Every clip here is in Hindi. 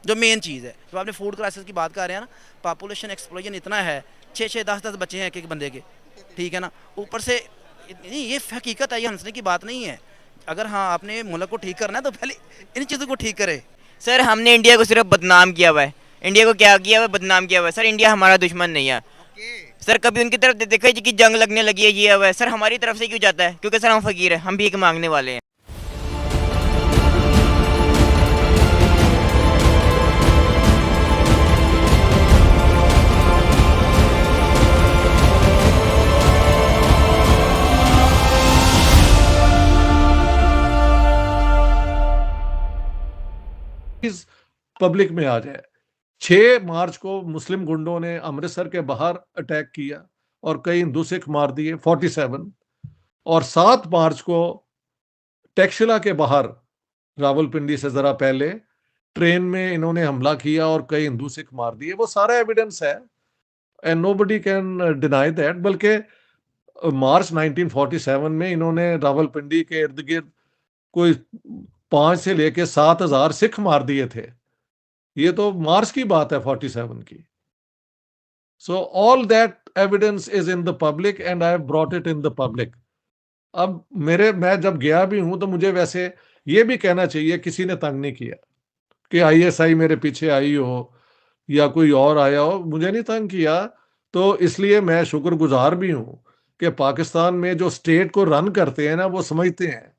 जो मेन चीज़ है। तो आपने फूड क्राइसिस की बात कर रहे हैं ना, पॉपुलेशन एक्सप्लोजन इतना है, 6-6 10-10 बच्चे हैं एक एक बंदे के, ठीक है ना, ऊपर से नहीं, ये हकीकत है, ये हंसने की बात नहीं है। अगर हाँ आपने मुल्क को ठीक करना है तो पहले इन चीज़ों को ठीक करे। सर हमने इंडिया को सिर्फ बदनाम किया हुआ है, इंडिया को क्या किया हुआ है, बदनाम किया हुआ है। सर इंडिया हमारा दुश्मन नहीं है। सर कभी उनकी तरफ देखा है कि जंग लगने लगी है ये हुआ है, सर हमारी तरफ से क्यों जाता है? क्योंकि सर हम फकीर हैं, हम भीख मांगने वाले हैं। पब्लिक में आ जाए। 6 मार्च को मुस्लिम गुंडों ने अमृतसर के बाहर अटैक किया और कई हिंदू सिख मार दिए 47। और 7 मार्च को टेक्शिला के बाहर, रावलपिंडी से जरा पहले, ट्रेन में इन्होंने हमला किया और कई हिंदू सिख मार दिए। वो सारा एविडेंस है and nobody can deny that. बल्कि मार्च 1947 में इन्होंने रावलपिंडी के इर्द गिर्द कोई 5 से लेके 7 हजार सिख मार दिए थे। ये तो मार्च की बात है 47 की। So all that evidence is in the public and I have brought it in the public. अब मैं जब गया भी हूं तो मुझे वैसे ये भी कहना चाहिए, किसी ने तंग नहीं किया कि आईएसआई मेरे पीछे आई हो या कोई और आया हो, मुझे नहीं तंग किया। तो इसलिए मैं शुक्रगुजार भी हूं कि पाकिस्तान में जो स्टेट को रन करते हैं ना, वो समझते हैं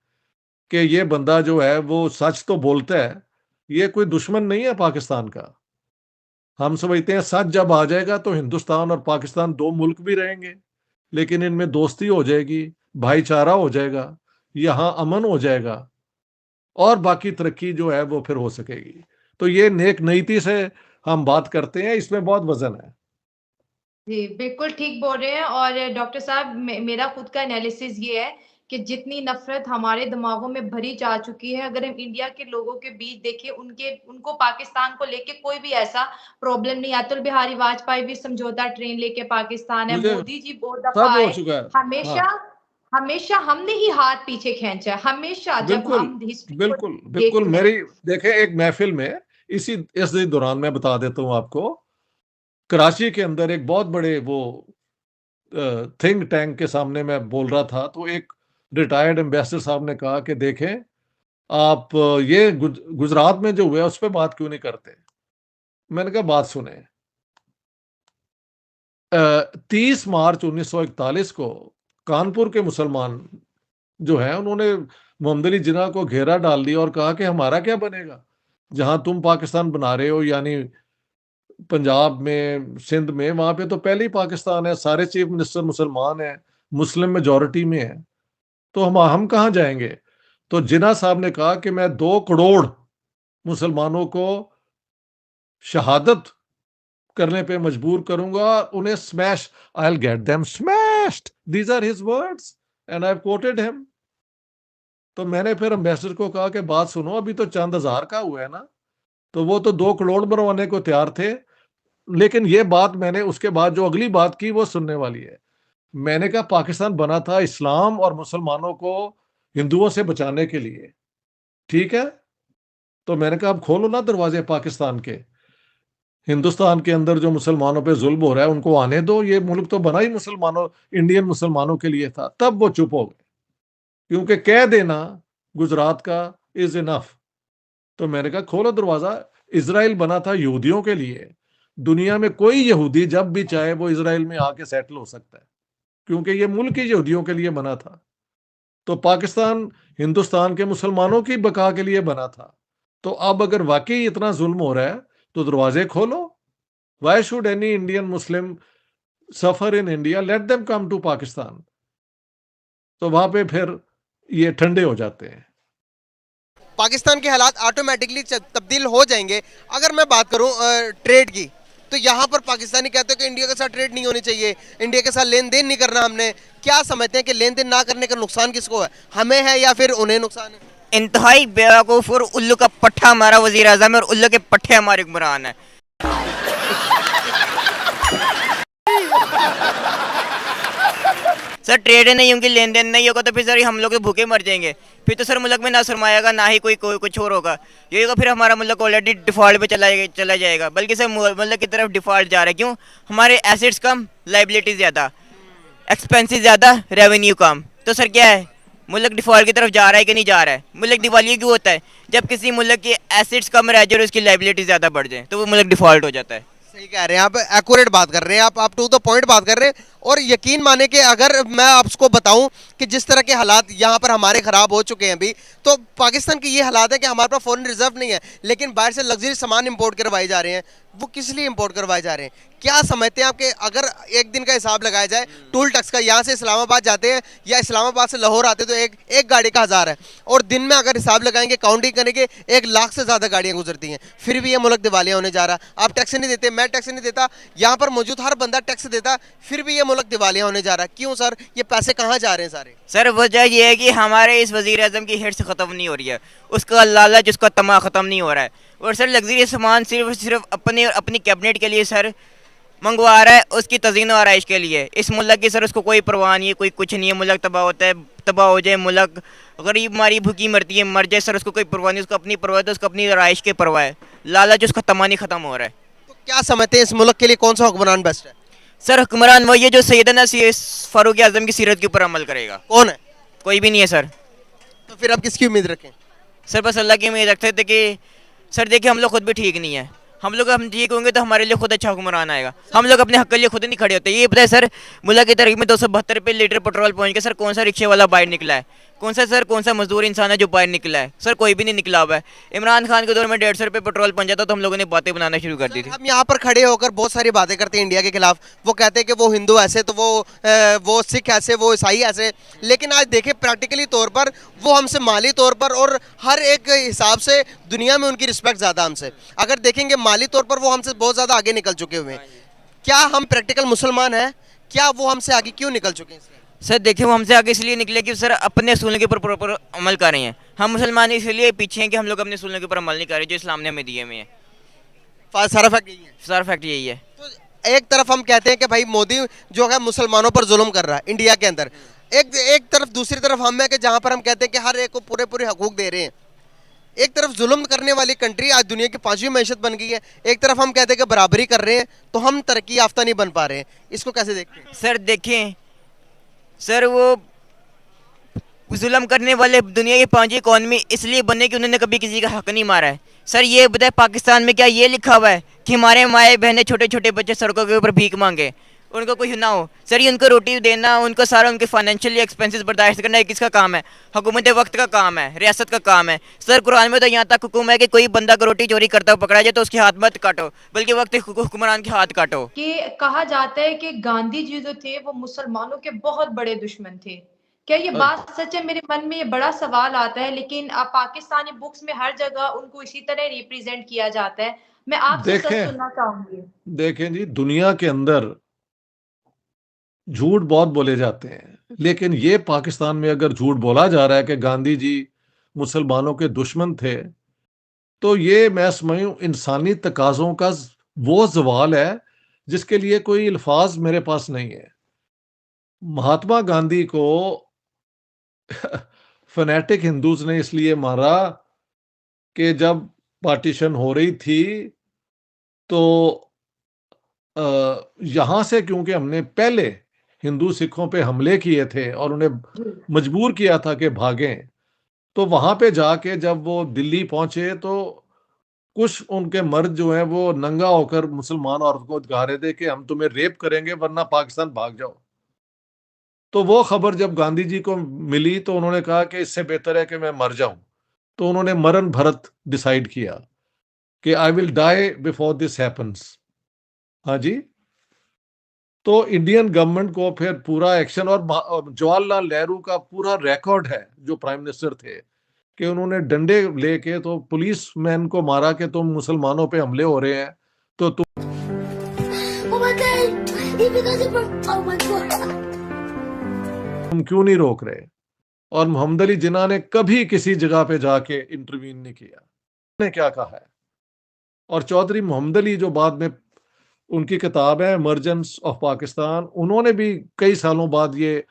कि ये बंदा जो है वो सच तो बोलता है, ये कोई दुश्मन नहीं है पाकिस्तान का। हम समझते हैं सच जब आ जाएगा तो हिंदुस्तान और पाकिस्तान 2 मुल्क भी रहेंगे, लेकिन इनमें दोस्ती हो जाएगी, भाईचारा हो जाएगा, यहाँ अमन हो जाएगा और बाकी तरक्की जो है वो फिर हो सकेगी। तो ये नेक नीति से हम बात करते हैं, इसमें बहुत वजन है। जी, बिल्कुल ठीक बोल रहे हैं। और डॉक्टर साहब, मेरा खुद का एनालिसिस ये है कि जितनी नफ़रत हमारे दिमागों में भरी जा चुकी है, अगर हम इंडिया के लोगों के बीच देखें, उनको पाकिस्तान को लेके कोई भी ऐसा प्रॉब्लम नहीं है। अटल बिहारी वाजपेयी भी समझौता ट्रेन लेके पाकिस्तान है, मुझे मोदी जी बहुत दफ़ा सब हो आए, चुका है। हमेशा हाँ, हमेशा हमने ही हाथ पीछे खींचा है, हमेशा जब बिल्कुल, हम हिस्ट्री को बिल्कुल, बिल्कुल। देखते हैं। मेरी देखें एक महफिल में, इसी दौरान मैं बता देता हूँ आपको, कराची के अंदर एक बहुत बड़े वो थिंक टैंक के सामने मैं बोल रहा था, तो एक रिटायर्ड एम्बेसडर साहब ने कहा कि देखें आप ये गुजरात में जो हुआ है उस पर बात क्यों नहीं करते। मैंने कहा बात सुने। 30 मार्च 1941 को कानपुर के मुसलमान जो है उन्होंने मोहम्मद अली जिन्ना को घेरा डाल दिया और कहा कि हमारा क्या बनेगा जहां तुम पाकिस्तान बना रहे हो। यानी पंजाब में, सिंध में, वहां पे तो पहले ही पाकिस्तान है, सारे चीफ मिनिस्टर मुसलमान है, मुस्लिम मेजोरिटी में है, तो हम कहाँ जाएंगे। तो जिन्ना साहब ने कहा कि मैं 2 करोड़ मुसलमानों को शहादत करने पे मजबूर करूंगा, उन्हें smash, I will get them smashed, these are his words and I have quoted him. तो मैंने फिर एम्बेसडर को कहा कि बात सुनो, अभी तो चंद हजार का हुआ है ना, तो वो तो 2 करोड़ बनवाने को तैयार थे। लेकिन ये बात मैंने उसके बाद जो अगली बात की वो सुनने वाली है। मैंने कहा पाकिस्तान बना था इस्लाम और मुसलमानों को हिंदुओं से बचाने के लिए, ठीक है। तो मैंने कहा अब खोलो ना दरवाजे पाकिस्तान के, हिंदुस्तान के अंदर जो मुसलमानों पे जुल्म हो रहा है उनको आने दो, ये मुल्क तो बना ही मुसलमानों, इंडियन मुसलमानों के लिए था। तब वो चुप हो गए, क्योंकि कह देना गुजरात का इज इनफ। तो मैंने कहा खोलो दरवाजा, इसराइल बना था यहूदियों के लिए, दुनिया में कोई यहूदी जब भी चाहे वो इसराइल में आके सेटल हो सकता है, क्योंकि ये मुल्क ही यहूदियों के लिए बना था। तो पाकिस्तान हिंदुस्तान के मुसलमानों की बका के लिए बना था। तो अब अगर वाकई इतना जुल्म हो रहा है तो दरवाजे खोलो। Why should any Indian Muslim suffer in India, let them come to Pakistan. तो वहां पे फिर ये ठंडे हो जाते हैं। पाकिस्तान के हालात ऑटोमेटिकली तब्दील हो जाएंगे। अगर मैं बात करूं ट्रेड की, तो यहाँ पर पाकिस्तानी कहते हैं कि इंडिया के साथ ट्रेड नहीं होनी चाहिए, इंडिया के साथ लेन देन नहीं करना हमने। क्या समझते हैं कि लेन देन ना करने का नुकसान किसको है, हमें है या फिर उन्हें नुकसान है? इंतहाई बेवकूफ़ और उल्लू का पट्टा हमारा वजीर आज़म है और उल्लू के पट्टे हमारे हुक्मरान है। सर ट्रेड नहीं होंगी, लेन देन नहीं होगा तो फिर सर हम लोग तो भूखे मर जाएंगे। फिर तो सर मुल्क में ना सरमाएगा ना ही कोई कुछ और होगा। ये होगा फिर हमारा मुल्क ऑलरेडी डिफॉल्ट पे चला जाएगा, बल्कि सर मुल्क की तरफ डिफॉल्ट जा रहा है। क्यों? हमारे एसेट्स कम, लाइबिलिटीज ज़्यादा, एक्सपेंसेस ज़्यादा, रेवेन्यू कम। तो सर क्या है, मुल्क डिफॉल्ट की तरफ जा रहा है कि नहीं जा रहा है? मुल्क दिवालिया क्यों होता है? जब किसी मुल्क की एसेट्स कम रह जाए और उसकी लाइबिलिटी ज़्यादा बढ़ जाए तो वो मुल्क डिफॉल्ट हो जाता है। सही कह रहे हैं आप, एक्यूरेट बात कर रहे हैं आप टू द पॉइंट बात कर रहे हैं। और यकीन माने कि अगर मैं आपको बताऊं कि जिस तरह के हालात यहाँ पर हमारे ख़राब हो चुके हैं अभी, तो पाकिस्तान की ये हालात है कि हमारे पास फॉरेन रिजर्व नहीं है, लेकिन बाहर से लग्जरी सामान इंपोर्ट करवाए जा रहे हैं। वो किस लिए इंपोर्ट करवाए जा रहे हैं? क्या समझते हैं आपके, अगर एक दिन का हिसाब लगाया जाए टूल टैक्स का, यहाँ से इस्लामाबाद जाते हैं या इस्लामाबाद से लाहौर आते हैं तो एक गाड़ी का 1000 है, और दिन में अगर हिसाब लगाएंगे, काउंटिंग करेंगे, 1 लाख से ज़्यादा गाड़ियाँ गुजरती हैं, फिर भी ये मुल्क दिवालिया होने जा रहा है। आप टैक्स नहीं देते, मैं टैक्स नहीं देता, यहाँ पर मौजूद हर बंदा टैक्स देता, फिर भी ये मुल्क दिवालिया होने जा रहा है। क्यों सर? ये पैसे कहाँ जा रहे हैं सारे? सर वजह ये है कि हमारे इस वज़ीर आज़म की हिर्स ख़त्म नहीं हो रही है, उसका लालच, उसका तमा ख़त्म नहीं हो रहा है। और सर लग्जरी सामान सिर्फ अपनी कैबिनेट के लिए सर मंगवा रहा है, उसकी तज़ीन और आराइश के लिए। इस मुल्क की सर उसको कोई परवाह नहीं है, कोई कुछ नहीं है। मुल्क तबाह होता है, तबाह हो जाए, मुल्क गरीब मारी भूखी मरती है, मर जाए, सर उसको कोई परवाह नहीं, उसको अपनी परवाह है, तो उसको अपनी आराइश के परवाह है। लालच, उसका तमा नहीं ख़त्म हो रहा है। तो क्या समझते हैं इस मुल्क के लिए कौन सा हुक्मरान बेस्ट है? सर हुक्मरान वही है जो सैयदना फ़ारूक आज़म की सीरत के ऊपर अमल करेगा। कौन है? कोई भी नहीं है सर। तो फिर आप किसकी उम्मीद रखें? सर बस अल्लाह की उम्मीद रखते थे कि सर देखिए हम लोग खुद भी ठीक नहीं है। हम ठीक होंगे तो हमारे लिए खुद अच्छा हुक्मरान आएगा। हम लोग अपने हक के लिए खुद नहीं खड़े होते। ये पता है सर, मुल्क की तरक्की में 272 रुपये लीटर पेट्रोल पहुंच गया। सर कौन सा रिक्शे वाला बाहर निकला है? कौन सा मजदूर इंसान है जो बाहर निकला है? सर कोई भी नहीं निकला हुआ है। इमरान खान के दौर में 150 रुपये पेट्रोल पहुंच जाता तो हम लोगों ने बातें बनाना शुरू कर दी थी। हम यहाँ पर खड़े होकर बहुत सारी बातें करते हैं इंडिया के खिलाफ। वो कहते हैं कि वो हिंदू ऐसे, तो वो सिख ऐसे, वो ईसाई ऐसे। लेकिन आज देखें प्रैक्टिकली तौर पर वो हमसे माली तौर पर और हर एक हिसाब से दुनिया में उनकी रिस्पेक्ट ज़्यादा हमसे। अगर देखेंगे माली तौर पर वो हमसे बहुत ज़्यादा आगे निकल चुके हुए हैं। क्या हम प्रैक्टिकल मुसलमान हैं? क्या वो हमसे आगे क्यों निकल चुके हैं? सर देखिए वो हमसे आगे इसलिए निकले कि सर अपने असूलों के ऊपर प्रॉपर अमल कर रहे हैं। हम मुसलमान इसलिए पीछे हैं कि हम लोग अपने असूलों के ऊपर अमल नहीं कर रहे जो इस्लाम ने हमें दिए हुए हैं। सारा फैक्ट यही है। सारा फैक्ट यही है। तो एक तरफ हम कहते हैं कि भाई मोदी जो है मुसलमानों पर जुल्म कर रहा है इंडिया के अंदर, एक तरफ, दूसरी तरफ हम है कि जहाँ पर हम कहते हैं कि हर एक को पूरे हकूक दे रहे हैं। एक तरफ जुल्म करने वाली कंट्री आज दुनिया की 5वीं मैशत बन गई है, एक तरफ हम कहते हैं कि बराबरी कर रहे हैं, तो हम तरक्की याफ्ता नहीं बन पा रहे हैं। इसको कैसे देखते हैं? सर देखें सर, वो जुल्म करने वाले दुनिया की 5वीं इकॉनमी इसलिए बने कि उन्होंने कभी किसी का हक नहीं मारा है। सर ये बताए पाकिस्तान में क्या ये लिखा हुआ है कि हमारे माए बहनें छोटे छोटे बच्चे सड़कों के ऊपर भीख मांगे, उनको कोई ना हो? सर ये उनको रोटी देना, उनको सारा उनके फाइनेंशियली एक्सपेंसेस बर्दाश्त करना किसका काम है? हुकूमत वक्त का काम है, रियासत का काम है। सर कुरान में तो यहाँ तक हुक्म है कि कोई बंदा अगर रोटी चोरी करता हुआ पकड़ा जाए तो उसके हाथ मत काटो, बल्कि वक्त हुक्मरान के हाथ काटो। कि कहा जाता है कि गांधी जी जो थे वो मुसलमानों के बहुत बड़े दुश्मन थे। क्या ये बात सच है? मेरे मन में ये बड़ा सवाल आता है, लेकिन पाकिस्तानी बुक्स में हर जगह उनको इसी तरह रिप्रेजेंट किया जाता है। मैं आपसे सच सुनना चाहूंगी। देखें जी, दुनिया के अंदर झूठ बहुत बोले जाते हैं, लेकिन ये पाकिस्तान में अगर झूठ बोला जा रहा है कि गांधी जी मुसलमानों के दुश्मन थे, तो ये मैं समझूं इंसानी तकाज़ों का वो ज़वाल है जिसके लिए कोई अल्फाज मेरे पास नहीं है। महात्मा गांधी को फनेटिक हिंदूज ने इसलिए मारा कि जब पार्टीशन हो रही थी तो यहाँ से, क्योंकि हमने पहले हिंदू सिखों पे हमले किए थे और उन्हें मजबूर किया था कि भागें, तो वहां पे जाके जब वो दिल्ली पहुंचे तो कुछ उनके मर्द जो हैं वो नंगा होकर मुसलमान औरत को दिखा रहे थे कि हम तुम्हें रेप करेंगे वरना पाकिस्तान भाग जाओ। तो वो खबर जब गांधी जी को मिली तो उन्होंने कहा कि इससे बेहतर है कि मैं मर जाऊं। तो उन्होंने मरण भरत डिसाइड किया कि I will die before this happens. हाँ जी। तो इंडियन गवर्नमेंट को फिर पूरा एक्शन, और जवाहरलाल नेहरू का पूरा रिकॉर्ड है जो प्राइम मिनिस्टर थे कि उन्होंने डंडे लेके तो पुलिस मैन को मारा कि तुम मुसलमानों पे हमले हो रहे हैं तो तुम क्यों नहीं रोक रहे। और मोहम्मद अली जिन्ना ने कभी किसी जगह पे जाके इंटरवीन नहीं किया। ने क्या कहा है? और चौधरी मोहम्मद अली जो बाद में उनकी किताब है इमरजेंस ऑफ पाकिस्तान, उन्होंने भी कई सालों बाद ये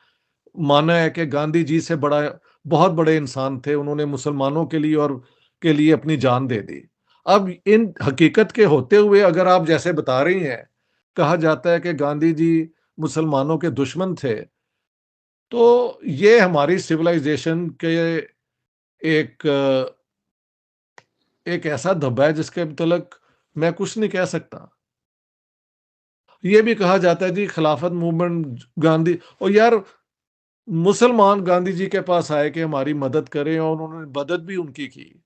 माना है कि गांधी जी से बड़ा बहुत बड़े इंसान थे, उन्होंने मुसलमानों के लिए और के लिए अपनी जान दे दी। अब इन हकीकत के होते हुए अगर आप जैसे बता रही हैं, कहा जाता है कि गांधी जी मुसलमानों के दुश्मन थे, तो ये हमारी सिविलाइजेशन के एक एक ऐसा धब्बा है जिसके मतलब मैं कुछ नहीं कह सकता। ये भी कहा जाता है जी खिलाफत मूवमेंट गांधी, और यार मुसलमान गांधी जी के पास आए कि हमारी मदद करें और उन्होंने मदद भी उनकी की।